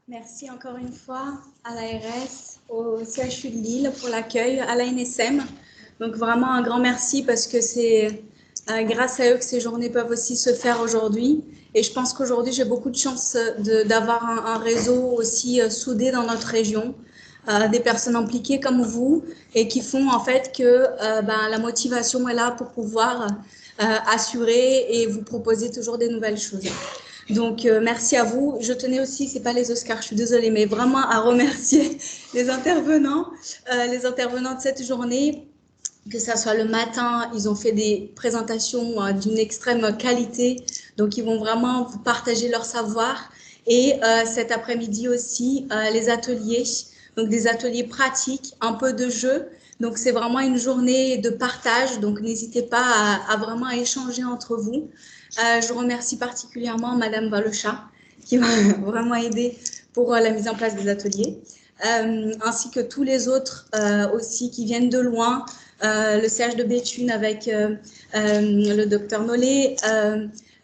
Merci encore une fois à l'ARS, au CHU de Lille pour l'accueil, à l'ANSM. Donc vraiment un grand merci parce que c'est grâce à eux que ces journées peuvent aussi se faire aujourd'hui. Et je pense qu'aujourd'hui, j'ai beaucoup de chance d'avoir un réseau aussi soudé dans notre région, des personnes impliquées comme vous et qui font en fait que la motivation est là pour pouvoir assurer et vous proposer toujours des nouvelles choses. Donc, merci à vous. Je tenais aussi, c'est pas les Oscars, je suis désolée, mais vraiment à remercier les intervenants de cette journée, que ça soit le matin, ils ont fait des présentations d'une extrême qualité, donc ils vont vraiment vous partager leur savoir. Et cet après-midi aussi, les ateliers, donc des ateliers pratiques, un peu de jeu. Donc, c'est vraiment une journée de partage, donc n'hésitez pas à vraiment échanger entre vous. Je remercie particulièrement Madame Valocha qui m'a vraiment aidé pour la mise en place des ateliers, ainsi que tous les autres aussi qui viennent de loin, le CH de Béthune avec le docteur Nollet,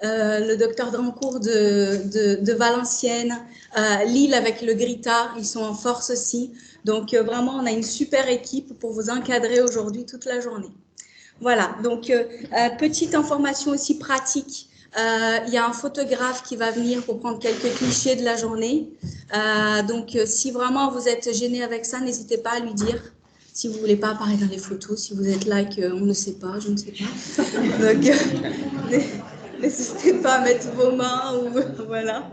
le docteur Drancourt de Valenciennes, Lille avec le Grita, ils sont en force aussi. Donc vraiment, on a une super équipe pour vous encadrer aujourd'hui toute la journée. Voilà, donc petite information aussi pratique, il y a un photographe qui va venir pour prendre quelques clichés de la journée. Donc si vraiment vous êtes gêné avec ça, n'hésitez pas à lui dire. Si vous ne voulez pas apparaître dans les photos, si vous êtes là et qu'on ne sait pas, je ne sais pas. Donc n'hésitez pas à mettre vos mains ou voilà.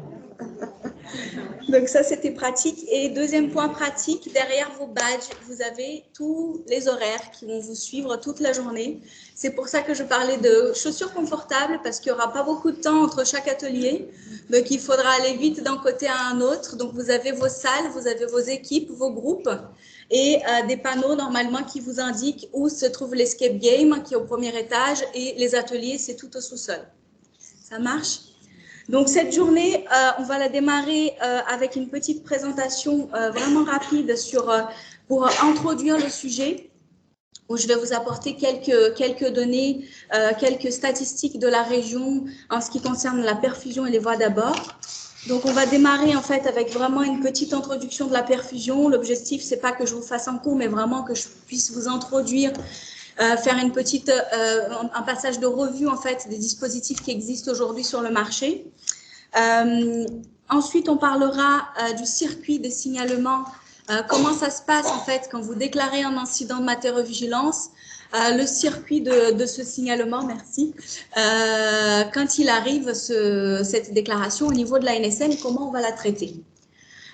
Donc ça, c'était pratique. Et deuxième point pratique, derrière vos badges, vous avez tous les horaires qui vont vous suivre toute la journée. C'est pour ça que je parlais de chaussures confortables, parce qu'il n'y aura pas beaucoup de temps entre chaque atelier. Donc, il faudra aller vite d'un côté à un autre. Donc, vous avez vos salles, vous avez vos équipes, vos groupes et des panneaux normalement qui vous indiquent où se trouve l'escape game qui est au premier étage et les ateliers, c'est tout au sous-sol. Ça marche ? Donc, cette journée, on va la démarrer avec une petite présentation vraiment rapide pour introduire le sujet, où je vais vous apporter quelques données, quelques statistiques de la région en ce qui concerne la perfusion et les voies d'abord. Donc, on va démarrer en fait avec vraiment une petite introduction de la perfusion. L'objectif, c'est pas que je vous fasse un cours, mais vraiment que je puisse vous introduire, faire un passage de revue en fait des dispositifs qui existent aujourd'hui sur le marché. Ensuite, on parlera du circuit de signalement, comment ça se passe en fait quand vous déclarez un incident de matériovigilance, le circuit de ce signalement, merci, quand il arrive cette déclaration au niveau de l'ANSM, comment on va la traiter.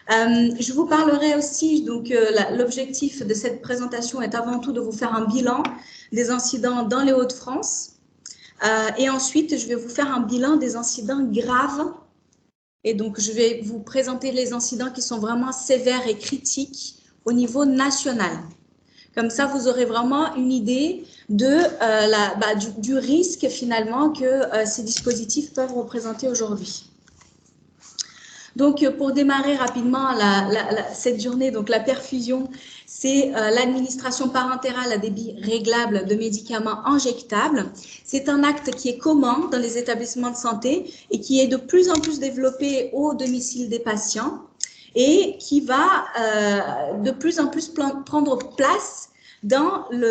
Je vous parlerai aussi, donc l'objectif de cette présentation est avant tout de vous faire un bilan des incidents dans les Hauts-de-France et ensuite je vais vous faire un bilan des incidents graves. Et donc, je vais vous présenter les incidents qui sont vraiment sévères et critiques au niveau national. Comme ça, vous aurez vraiment une idée du risque finalement que ces dispositifs peuvent représenter aujourd'hui. Donc, pour démarrer rapidement cette journée, donc la perfusion, c'est l'administration parentérale à débit réglable de médicaments injectables. C'est un acte qui est commun dans les établissements de santé et qui est de plus en plus développé au domicile des patients et qui va de plus en plus prendre place dans la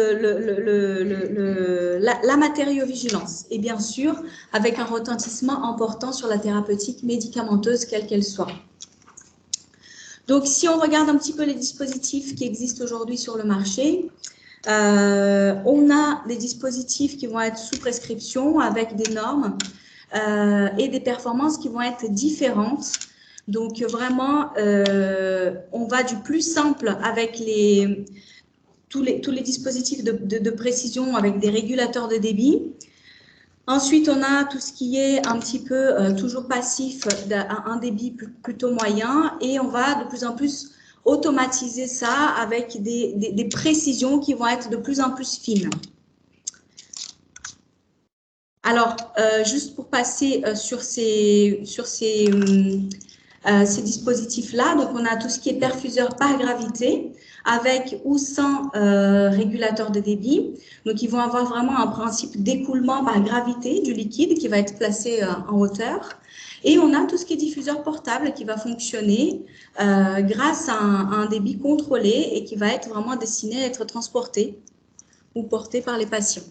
matériovigilance et bien sûr avec un retentissement important sur la thérapeutique médicamenteuse quelle qu'elle soit. Donc si on regarde un petit peu les dispositifs qui existent aujourd'hui sur le marché, on a des dispositifs qui vont être sous prescription avec des normes et des performances qui vont être différentes. Donc vraiment, on va du plus simple avec tous les dispositifs de précision avec des régulateurs de débit. Ensuite, on a tout ce qui est un petit peu toujours passif, un débit plutôt moyen, et on va de plus en plus automatiser ça avec des précisions qui vont être de plus en plus fines. Alors, juste pour passer sur ces dispositifs-là, donc on a tout ce qui est perfuseur par gravité. avec ou sans régulateur de débit. Donc, ils vont avoir vraiment un principe d'écoulement par gravité du liquide qui va être placé en hauteur. Et on a tout ce qui est diffuseur portable qui va fonctionner grâce à un débit contrôlé et qui va être vraiment destiné à être transporté ou porté par les patients.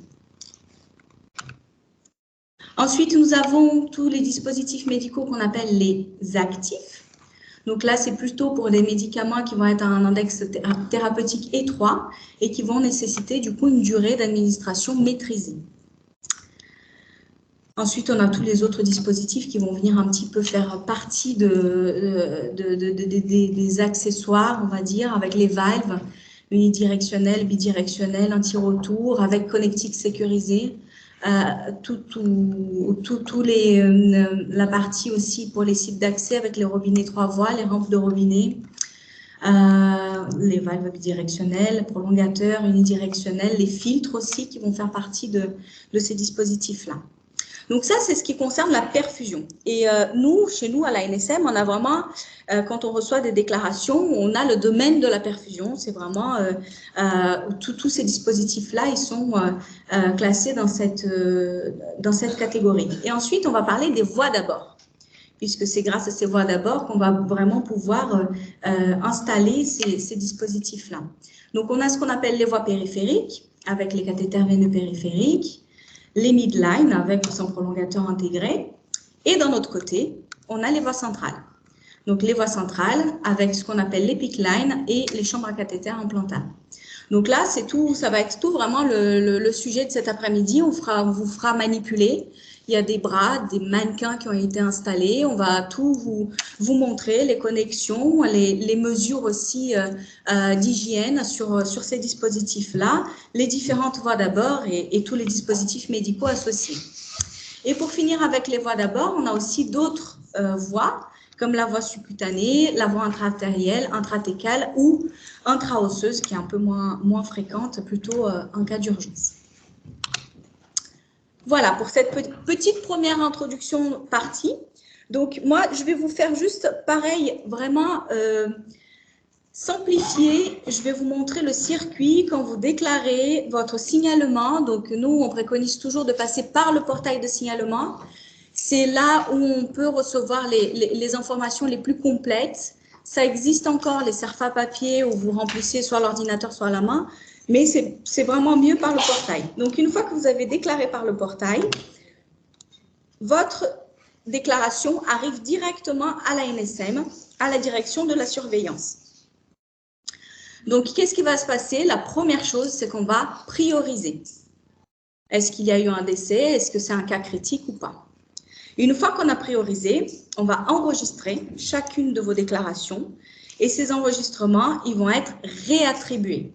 Ensuite, nous avons tous les dispositifs médicaux qu'on appelle les actifs. Donc là, c'est plutôt pour des médicaments qui vont être à un index thérapeutique étroit et qui vont nécessiter du coup une durée d'administration maîtrisée. Ensuite, on a tous les autres dispositifs qui vont venir un petit peu faire partie des accessoires, on va dire, avec les valves unidirectionnelles, bidirectionnelles, anti-retour, avec connectique sécurisée. La partie aussi pour les sites d'accès avec les robinets 3 voies, les rampes de robinet, les valves bidirectionnelles, prolongateurs, unidirectionnels, les filtres aussi qui vont faire partie de ces dispositifs-là. Donc ça, c'est ce qui concerne la perfusion. Et chez nous, à la NSM, on a vraiment, quand on reçoit des déclarations, on a le domaine de la perfusion. C'est vraiment, tous ces dispositifs-là, ils sont classés dans cette catégorie. Et ensuite, on va parler des voies d'abord, puisque c'est grâce à ces voies d'abord qu'on va vraiment pouvoir installer ces dispositifs-là. Donc, on a ce qu'on appelle les voies périphériques, avec les cathéters veineux périphériques, les midline avec ou sans prolongateur intégré. Et d'un autre côté, on a les voies centrales. Donc, les voies centrales avec ce qu'on appelle les PICC line et les chambres à cathéter implantables. Donc là, c'est tout, ça va être tout vraiment le sujet de cet après-midi. On vous fera manipuler. Il y a des bras, des mannequins qui ont été installés. On va tout vous montrer, les connexions, les mesures aussi d'hygiène sur ces dispositifs-là, les différentes voies d'abord et tous les dispositifs médicaux associés. Et pour finir avec les voies d'abord, on a aussi d'autres voies, comme la voie subcutanée, la voie intra-artérielle, intratécale ou intra-osseuse, qui est un peu moins fréquente, plutôt en cas d'urgence. Voilà pour cette petite première introduction partie. Donc, moi, je vais vous faire juste pareil, vraiment simplifié. Je vais vous montrer le circuit quand vous déclarez votre signalement. Donc, nous, on préconise toujours de passer par le portail de signalement. C'est là où on peut recevoir les informations les plus complètes. Ça existe encore, les CERFA papier, où vous remplissez soit l'ordinateur, soit la main. Mais c'est vraiment mieux par le portail. Donc, une fois que vous avez déclaré par le portail, votre déclaration arrive directement à la NSM, à la direction de la surveillance. Donc, qu'est-ce qui va se passer? La première chose, c'est qu'on va prioriser. Est-ce qu'il y a eu un décès? Est-ce que c'est un cas critique ou pas? Une fois qu'on a priorisé, on va enregistrer chacune de vos déclarations et ces enregistrements, ils vont être réattribués.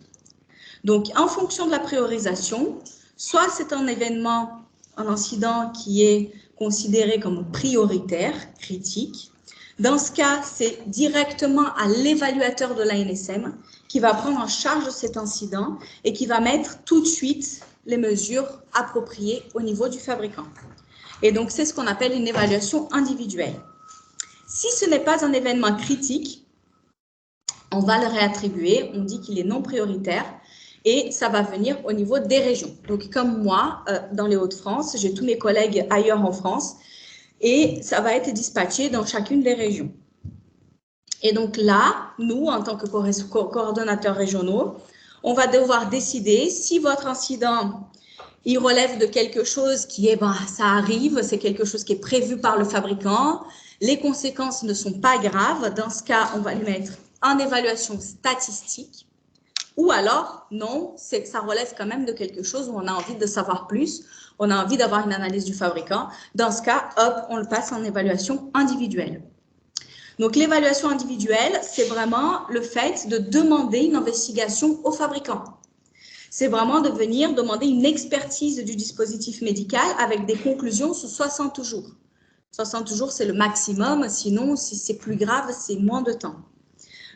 Donc, en fonction de la priorisation, soit c'est un événement, un incident qui est considéré comme prioritaire, critique. Dans ce cas, c'est directement à l'évaluateur de l'ANSM qui va prendre en charge cet incident et qui va mettre tout de suite les mesures appropriées au niveau du fabricant. Et donc, c'est ce qu'on appelle une évaluation individuelle. Si ce n'est pas un événement critique, on va le réattribuer, on dit qu'il est non prioritaire et ça va venir au niveau des régions. Donc, comme moi, dans les Hauts-de-France, j'ai tous mes collègues ailleurs en France et ça va être dispatché dans chacune des régions. Et donc là, nous, en tant que coordonnateurs régionaux, on va devoir décider si votre incident, il relève de quelque chose qui est, ça arrive, c'est quelque chose qui est prévu par le fabricant, les conséquences ne sont pas graves. Dans ce cas, on va le mettre en évaluation statistique. Ou alors, non, c'est que ça relève quand même de quelque chose où on a envie de savoir plus, on a envie d'avoir une analyse du fabricant. Dans ce cas, hop, on le passe en évaluation individuelle. Donc, l'évaluation individuelle, c'est vraiment le fait de demander une investigation au fabricant. C'est vraiment de venir demander une expertise du dispositif médical avec des conclusions sous 60 jours. 60 jours, c'est le maximum, sinon, si c'est plus grave, c'est moins de temps.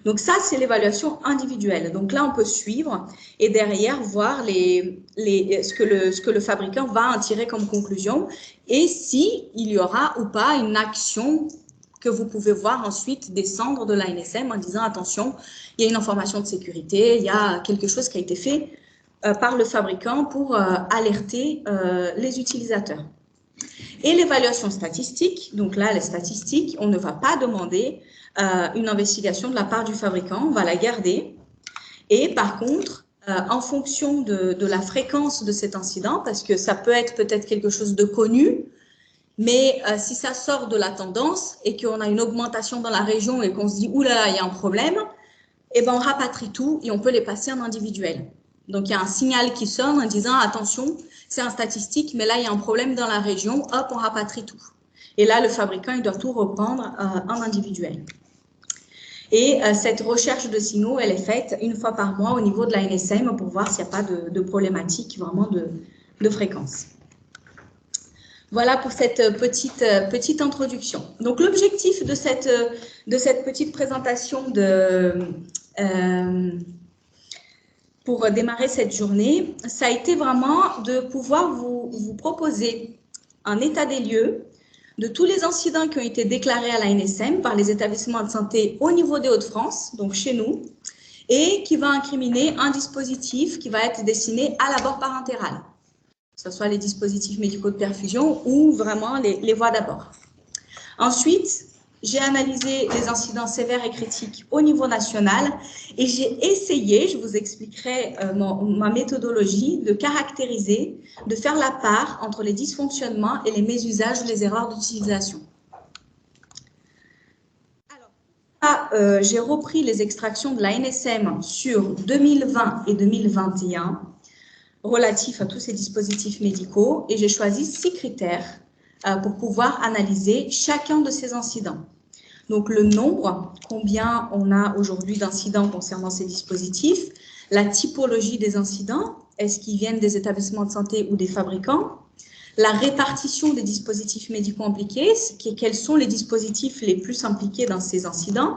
Donc ça, c'est l'évaluation individuelle. Donc là, on peut suivre et derrière voir ce que le fabricant va en tirer comme conclusion et s'il y aura ou pas une action que vous pouvez voir ensuite descendre de l'ANSM en disant attention, il y a une information de sécurité, il y a quelque chose qui a été fait par le fabricant pour alerter les utilisateurs. Et l'évaluation statistique, donc là, les statistiques, on ne va pas demander une investigation de la part du fabricant, on va la garder. Et par contre, en fonction de la fréquence de cet incident, parce que ça peut être peut-être quelque chose de connu, mais si ça sort de la tendance et qu'on a une augmentation dans la région et qu'on se dit « Ouh là là, il y a un problème », eh ben, on rapatrie tout et on peut les passer en individuel. Donc, il y a un signal qui sonne en disant « Attention, c'est un statistique, mais là, il y a un problème dans la région, hop, on rapatrie tout. » Et là, le fabricant, il doit tout reprendre en individuel. Et cette recherche de signaux, elle est faite une fois par mois au niveau de l'ANSM pour voir s'il n'y a pas de problématique vraiment de fréquence. Voilà pour cette petite introduction. Donc, l'objectif de cette petite présentation pour démarrer cette journée, ça a été vraiment de pouvoir vous proposer un état des lieux de tous les incidents qui ont été déclarés à l'ANSM par les établissements de santé au niveau des Hauts-de-France, donc chez nous, et qui va incriminer un dispositif qui va être destiné à l'abord parentéral, que ce soit les dispositifs médicaux de perfusion ou vraiment les voies d'abord. Ensuite, j'ai analysé les incidents sévères et critiques au niveau national et j'ai essayé, je vous expliquerai ma méthodologie, de caractériser, de faire la part entre les dysfonctionnements et les mésusages ou les erreurs d'utilisation. Alors, j'ai repris les extractions de l'ANSM sur 2020 et 2021 relatifs à tous ces dispositifs médicaux et j'ai choisi 6 critères pour pouvoir analyser chacun de ces incidents. Donc, le nombre, combien on a aujourd'hui d'incidents concernant ces dispositifs, la typologie des incidents, est-ce qu'ils viennent des établissements de santé ou des fabricants, la répartition des dispositifs médicaux impliqués, quels sont les dispositifs les plus impliqués dans ces incidents,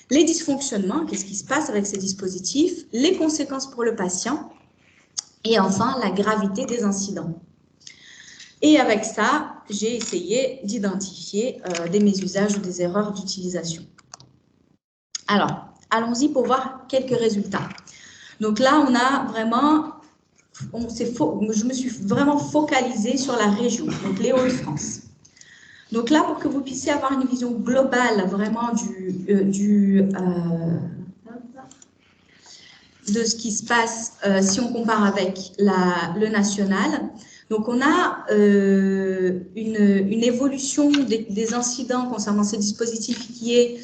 les dysfonctionnements, qu'est-ce qui se passe avec ces dispositifs, les conséquences pour le patient, et enfin, la gravité des incidents. Et avec ça, j'ai essayé d'identifier des mésusages ou des erreurs d'utilisation. Alors, allons-y pour voir quelques résultats. Donc là, on a vraiment, je me suis vraiment focalisée sur la région, donc les Hauts-de-France. Donc là, pour que vous puissiez avoir une vision globale vraiment de ce qui se passe si on compare avec le national. Donc, on a une évolution des incidents concernant ces dispositifs qui est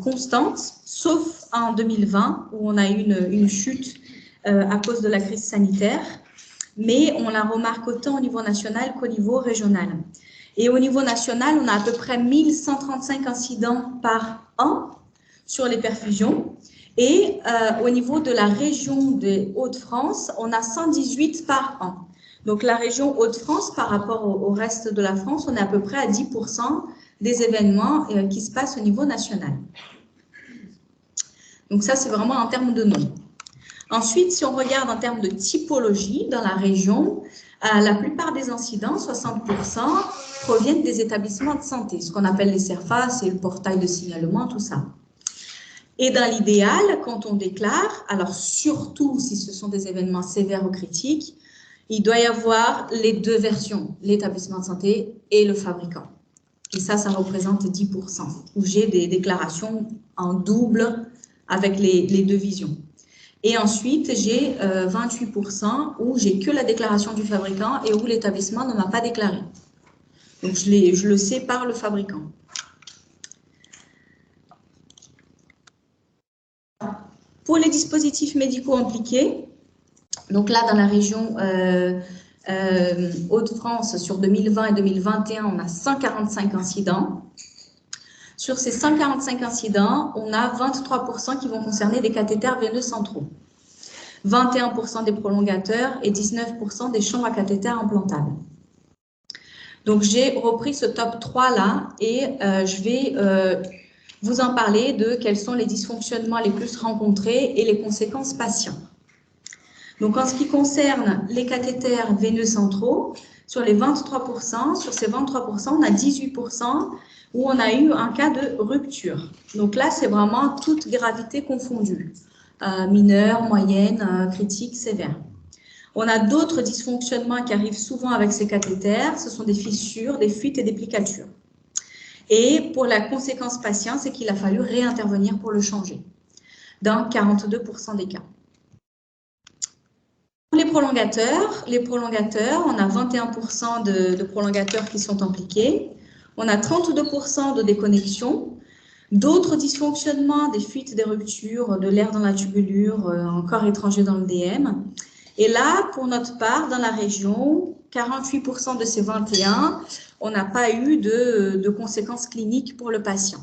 constante, sauf en 2020, où on a eu une chute à cause de la crise sanitaire, mais on la remarque autant au niveau national qu'au niveau régional. Et au niveau national, on a à peu près 1135 incidents par an sur les perfusions. Et au niveau de la région des Hauts-de-France, on a 118 par an. Donc, la région Hauts-de-France, par rapport au reste de la France, on est à peu près à 10% des événements qui se passent au niveau national. Donc, ça, c'est vraiment en termes de nombre. Ensuite, si on regarde en termes de typologie dans la région, la plupart des incidents, 60%, proviennent des établissements de santé, ce qu'on appelle les CERFA, c'est le portail de signalement, tout ça. Et dans l'idéal, quand on déclare, alors surtout si ce sont des événements sévères ou critiques, il doit y avoir les deux versions, l'établissement de santé et le fabricant. Et ça représente 10%, où j'ai des déclarations en double avec les deux visions. Et ensuite, j'ai 28% où j'ai que la déclaration du fabricant et où l'établissement ne m'a pas déclaré. Donc, je le sais par le fabricant. Pour les dispositifs médicaux impliqués, donc là, dans la région Hauts-de-France, sur 2020 et 2021, on a 145 incidents. Sur ces 145 incidents, on a 23% qui vont concerner des cathéters veineux centraux, 21% des prolongateurs et 19% des chambres à cathéters implantables. Donc, j'ai repris ce top 3-là et je vais vous en parler de quels sont les dysfonctionnements les plus rencontrés et les conséquences patients. Donc, en ce qui concerne les cathéters veineux centraux, Sur les 23%, sur ces 23%, on a 18% où on a eu un cas de rupture. Donc là, c'est vraiment toute gravité confondue, mineure, moyenne, critique, sévère. On a d'autres dysfonctionnements qui arrivent souvent avec ces cathéters, ce sont des fissures, des fuites et des plicatures. Et pour la conséquence patient, c'est qu'il a fallu réintervenir pour le changer, dans 42% des cas. Les prolongateurs, on a 21% de prolongateurs qui sont impliqués, on a 32% de déconnexion, d'autres dysfonctionnements, des fuites, des ruptures, de l'air dans la tubulure, un corps étranger dans le DM. Et là, pour notre part, dans la région, 48% de ces 21, on n'a pas eu de conséquences cliniques pour le patient.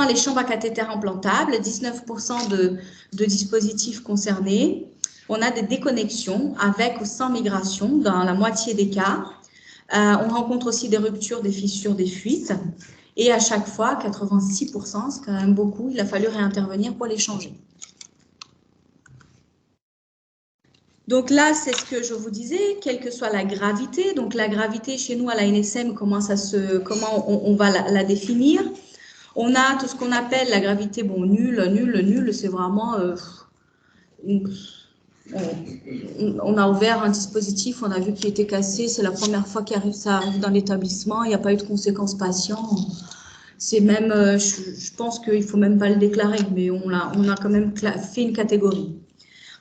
Les chambres à cathéter implantables, 19% de dispositifs concernés. On a des déconnexions avec ou sans migration dans la moitié des cas. On rencontre aussi des ruptures, des fissures, des fuites. Et à chaque fois, 86%, c'est quand même beaucoup, il a fallu réintervenir pour les changer. Donc là, c'est ce que je vous disais, quelle que soit la gravité. Donc la gravité chez nous à la NSM, comment on va la définir? On a tout ce qu'on appelle la gravité, bon, nulle, c'est vraiment... on a ouvert un dispositif, on a vu qu'il était cassé, c'est la première fois ça arrive dans l'établissement, il n'y a pas eu de conséquences patients. C'est même, je pense qu'il ne faut même pas le déclarer, mais on a quand même fait une catégorie.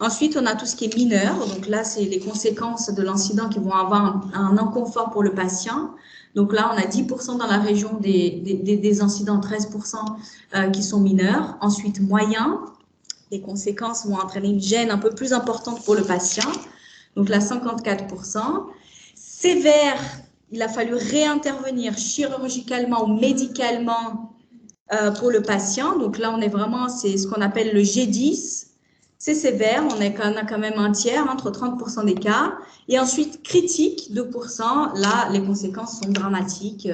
Ensuite, on a tout ce qui est mineur. Donc là, c'est les conséquences de l'incident qui vont avoir un inconfort pour le patient. Donc là, on a 10% dans la région des incidents, 13% qui sont mineurs. Ensuite, moyen. Les conséquences vont entraîner une gêne un peu plus importante pour le patient. Donc là, 54%. Sévère, il a fallu réintervenir chirurgicalement ou médicalement pour le patient. Donc là, on est vraiment, c'est ce qu'on appelle le G10. C'est sévère, on a quand même un tiers, entre 30% des cas. Et ensuite, critique, 2%, là, les conséquences sont dramatiques.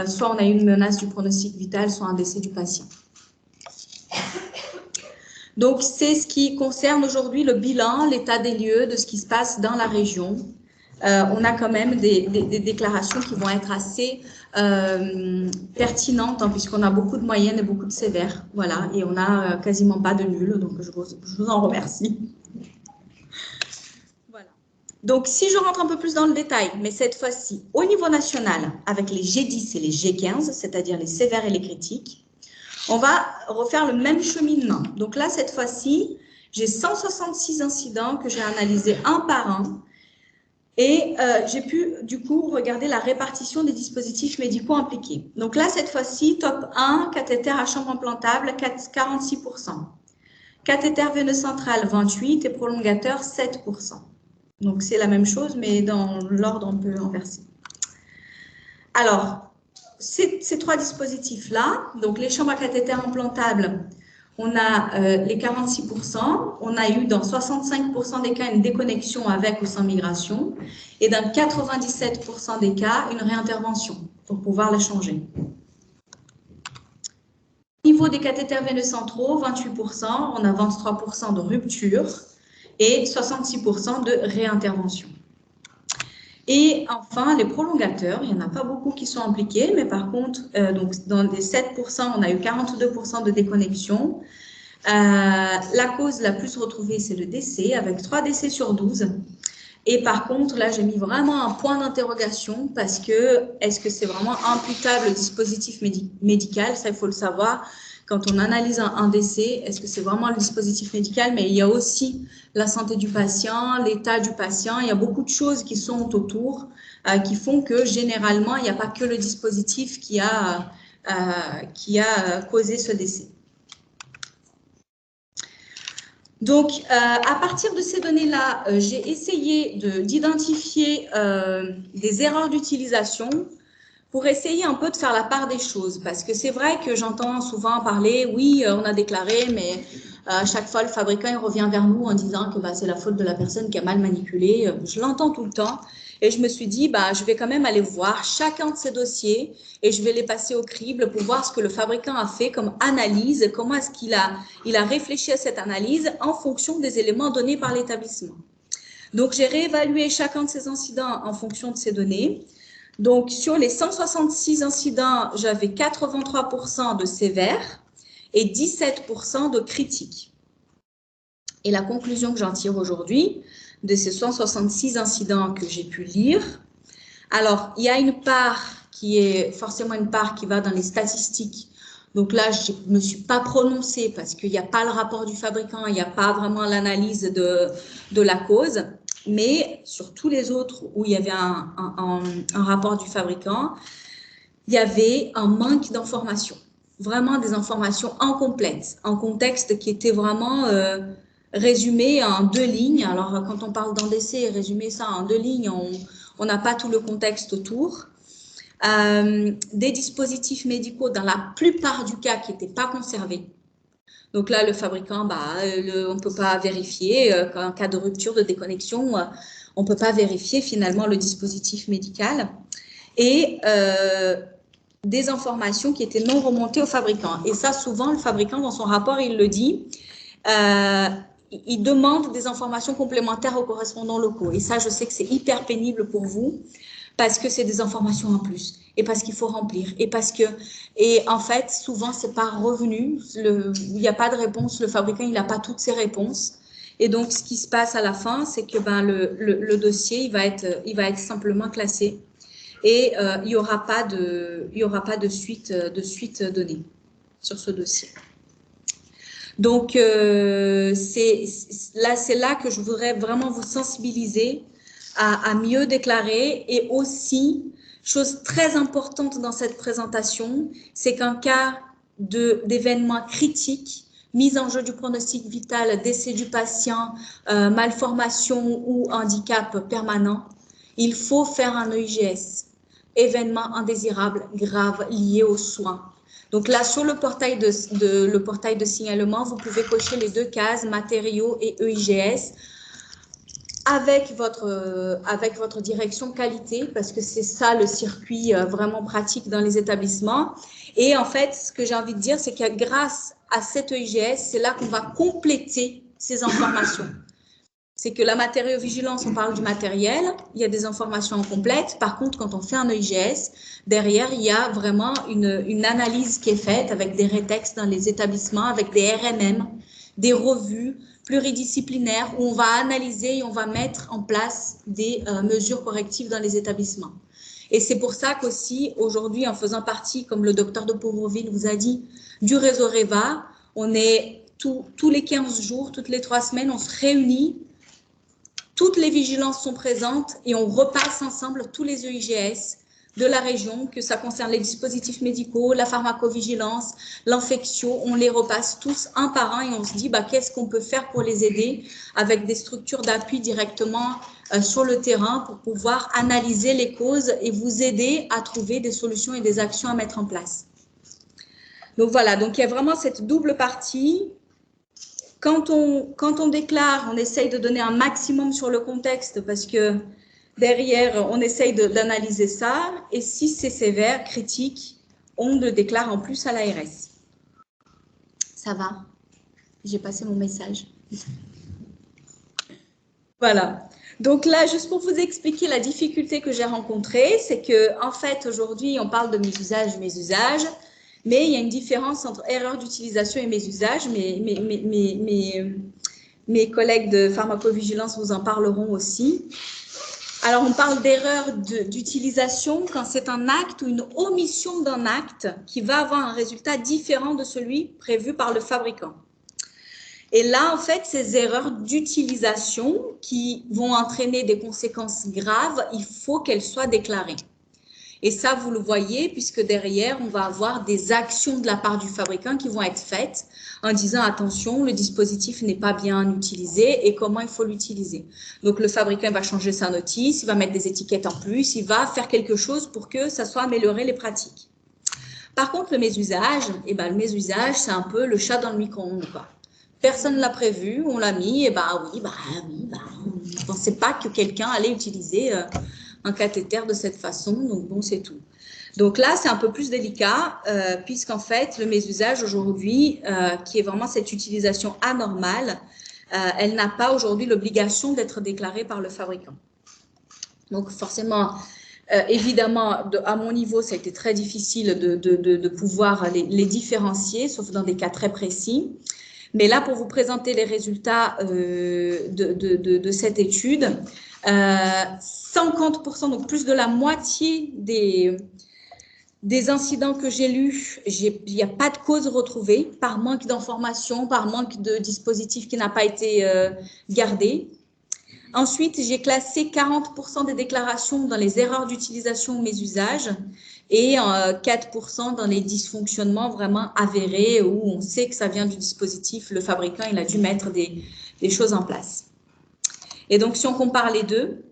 Soit on a eu une menace du pronostic vital, soit un décès du patient. Donc, c'est ce qui concerne aujourd'hui le bilan, l'état des lieux de ce qui se passe dans la région. On a quand même des déclarations qui vont être assez pertinentes, hein, puisqu'on a beaucoup de moyennes et beaucoup de sévères. Voilà, et on n'a quasiment pas de nul, donc je vous en remercie. Voilà. Donc, si je rentre un peu plus dans le détail, mais cette fois-ci, au niveau national, avec les G10 et les G15, c'est-à-dire les sévères et les critiques, on va refaire le même cheminement. Donc là, cette fois-ci, j'ai 166 incidents que j'ai analysés un par un. Et j'ai pu, du coup, regarder la répartition des dispositifs médicaux impliqués. Donc là, cette fois-ci, top 1, cathéter à chambre implantable, 46%. Cathéter veineux central, 28%, et prolongateur, 7%. Donc, c'est la même chose, mais dans l'ordre un peu inversé. Alors, ces trois dispositifs-là, donc les chambres à cathéter implantables, on a les 46%, on a eu dans 65% des cas une déconnexion avec ou sans migration, et dans 97% des cas, une réintervention pour pouvoir les changer. Au niveau des cathéters veineux centraux, 28%, on a 23% de rupture et 66% de réintervention. Et enfin, les prolongateurs, il n'y en a pas beaucoup qui sont impliqués, mais par contre, donc dans les 7%, on a eu 42% de déconnexion. La cause la plus retrouvée, c'est le décès, avec 3 décès sur 12. Et par contre, là, j'ai mis vraiment un point d'interrogation parce que, est-ce que c'est vraiment imputable au dispositif médical? Ça, il faut le savoir. Quand on analyse un décès, est-ce que c'est vraiment le dispositif médical? Mais il y a aussi la santé du patient, l'état du patient. Il y a beaucoup de choses qui sont autour, qui font que généralement, il n'y a pas que le dispositif qui a causé ce décès. Donc, à partir de ces données-là, j'ai essayé d'identifier des erreurs d'utilisation pour essayer un peu de faire la part des choses. Parce que c'est vrai que j'entends souvent parler, oui, on a déclaré, mais à chaque fois, le fabricant il revient vers nous en disant que c'est la faute de la personne qui a mal manipulé. Je l'entends tout le temps. Et je me suis dit, je vais quand même aller voir chacun de ces dossiers et je vais les passer au crible pour voir ce que le fabricant a fait comme analyse, comment est-ce qu'il a réfléchi à cette analyse en fonction des éléments donnés par l'établissement. Donc, j'ai réévalué chacun de ces incidents en fonction de ces données. Donc, sur les 166 incidents, j'avais 83% de sévères et 17% de critiques. Et la conclusion que j'en tire aujourd'hui, de ces 166 incidents que j'ai pu lire, alors, il y a une part qui est forcément une part qui va dans les statistiques. Donc là, je ne me suis pas prononcée parce qu'il n'y a pas le rapport du fabricant, il n'y a pas vraiment l'analyse de la cause. Mais sur tous les autres où il y avait un rapport du fabricant, il y avait un manque d'informations. Vraiment des informations incomplètes, un contexte qui était vraiment résumé en 2 lignes. Alors, quand on parle d'un décès, résumer ça en 2 lignes, on n'a pas tout le contexte autour. Des dispositifs médicaux, dans la plupart du cas, qui n'étaient pas conservés. Donc là, le fabricant, on ne peut pas vérifier. En cas de rupture, de déconnexion, on ne peut pas vérifier finalement le dispositif médical. Et des informations qui étaient non remontées au fabricant. Et ça, souvent, le fabricant, dans son rapport, il le dit, il demande des informations complémentaires aux correspondants locaux. Et ça, je sais que c'est hyper pénible pour vous, parce que c'est des informations en plus, et parce qu'il faut remplir, et en fait, souvent, c'est pas revenu, il n'y a pas de réponse, le fabricant, il n'a pas toutes ses réponses, et donc, ce qui se passe à la fin, c'est que le dossier, il va être simplement classé, et il n'y aura pas de suite donnée sur ce dossier. Donc, c'est là que je voudrais vraiment vous sensibiliser à mieux déclarer. Et aussi, chose très importante dans cette présentation, c'est qu'en cas d'événement critique, mise en jeu du pronostic vital, décès du patient, malformation ou handicap permanent, il faut faire un EIGS, événement indésirable grave lié aux soins. Donc là, sur le portail de signalement, vous pouvez cocher les 2 cases, matériaux et EIGS, avec votre direction qualité, parce que c'est ça le circuit vraiment pratique dans les établissements. Et en fait, ce que j'ai envie de dire, c'est que grâce à cette EIGS, c'est là qu'on va compléter ces informations. C'est que la matériovigilance, on parle du matériel, il y a des informations incomplètes. Par contre, quand on fait un EIGS, derrière, il y a vraiment une analyse qui est faite avec des rétextes dans les établissements, avec des RMM, des revues pluridisciplinaires où on va analyser et on va mettre en place des mesures correctives dans les établissements. Et c'est pour ça qu'aussi, aujourd'hui, en faisant partie, comme le docteur de Pauvreville vous a dit, du réseau REVA, on est tous les 15 jours, toutes les 3 semaines, on se réunit. Toutes les vigilances sont présentes et on repasse ensemble tous les EIGS de la région, que ça concerne les dispositifs médicaux, la pharmacovigilance, l'infection, on les repasse tous un par un et on se dit qu'est-ce qu'on peut faire pour les aider avec des structures d'appui directement sur le terrain pour pouvoir analyser les causes et vous aider à trouver des solutions et des actions à mettre en place. Donc voilà, donc il y a vraiment cette double partie. Quand on déclare, on essaye de donner un maximum sur le contexte parce que derrière, on essaye d'analyser ça. Et si c'est sévère, critique, on le déclare en plus à l'ARS. Ça va? J'ai passé mon message. Voilà. Donc là, juste pour vous expliquer la difficulté que j'ai rencontrée, c'est que en fait, aujourd'hui, on parle de mes usages, mais il y a une différence entre erreur d'utilisation et mésusage. Mes collègues de pharmacovigilance vous en parleront aussi. Alors, on parle d'erreur d'utilisation quand c'est un acte ou une omission d'un acte qui va avoir un résultat différent de celui prévu par le fabricant. Et là, en fait, ces erreurs d'utilisation qui vont entraîner des conséquences graves, il faut qu'elles soient déclarées. Et ça, vous le voyez, puisque derrière, on va avoir des actions de la part du fabricant qui vont être faites en disant, attention, le dispositif n'est pas bien utilisé et comment il faut l'utiliser. Donc, le fabricant va changer sa notice, il va mettre des étiquettes en plus, il va faire quelque chose pour que ça soit amélioré les pratiques. Par contre, le mésusage, le mésusage, c'est un peu le chat dans le micro-ondes, quoi. Personne ne l'a prévu, on l'a mis, et on ne pensait pas que quelqu'un allait utiliser un cathéter de cette façon, donc bon, c'est tout. Donc là, c'est un peu plus délicat, puisqu'en fait, le mésusage aujourd'hui, qui est vraiment cette utilisation anormale, elle n'a pas aujourd'hui l'obligation d'être déclarée par le fabricant. Donc, forcément, évidemment, à mon niveau, ça a été très difficile de pouvoir les différencier, sauf dans des cas très précis. Mais là, pour vous présenter les résultats de cette étude, 50%, donc plus de la moitié des incidents que j'ai lus, il n'y a pas de cause retrouvée par manque d'informations, par manque de dispositif qui n'a pas été gardé. Ensuite, j'ai classé 40% des déclarations dans les erreurs d'utilisation ou mésusages et 4% dans les dysfonctionnements vraiment avérés où on sait que ça vient du dispositif. Le fabricant, il a dû mettre des choses en place. Et donc, si on compare les deux,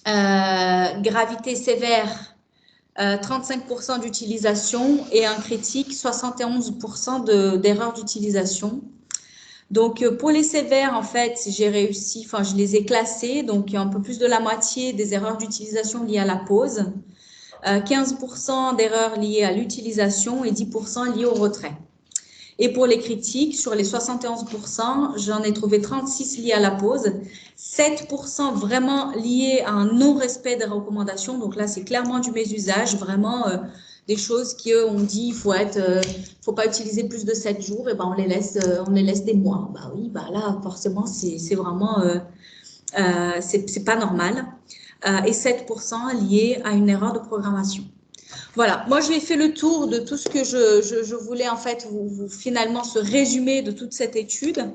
gravité sévère, 35% d'utilisation et un critique, 71% d'erreurs d'utilisation. Donc, pour les sévères, en fait, j'ai réussi, enfin, je les ai classés. Donc, il y a un peu plus de la moitié des erreurs d'utilisation liées à la pause, 15% d'erreurs liées à l'utilisation et 10% liées au retrait. Et pour les critiques, sur les 71%, j'en ai trouvé 36 liées à la pause, 7% vraiment liés à un non-respect des recommandations. Donc là, c'est clairement du mésusage, vraiment des choses qu'on dit faut pas utiliser plus de 7 jours, et ben on les laisse des mois. Bah oui, bah là forcément c'est vraiment c'est pas normal. Et 7% liés à une erreur de programmation. Voilà, moi j'ai fait le tour de tout ce que je voulais en fait vous finalement ce résumé de toute cette étude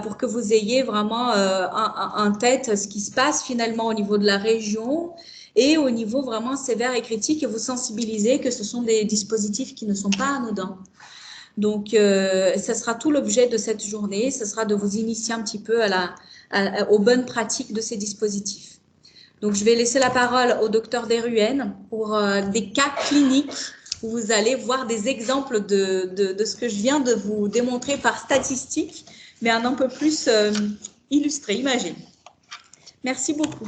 pour que vous ayez vraiment en tête ce qui se passe finalement au niveau de la région et au niveau vraiment sévère et critique et vous sensibiliser que ce sont des dispositifs qui ne sont pas anodins. Donc, ça sera tout l'objet de cette journée, ce sera de vous initier un petit peu aux bonnes pratiques de ces dispositifs. Donc, je vais laisser la parole au docteur Desruelles pour des cas cliniques où vous allez voir des exemples de ce que je viens de vous démontrer par statistiques, mais un peu plus illustré, imagé. Merci beaucoup.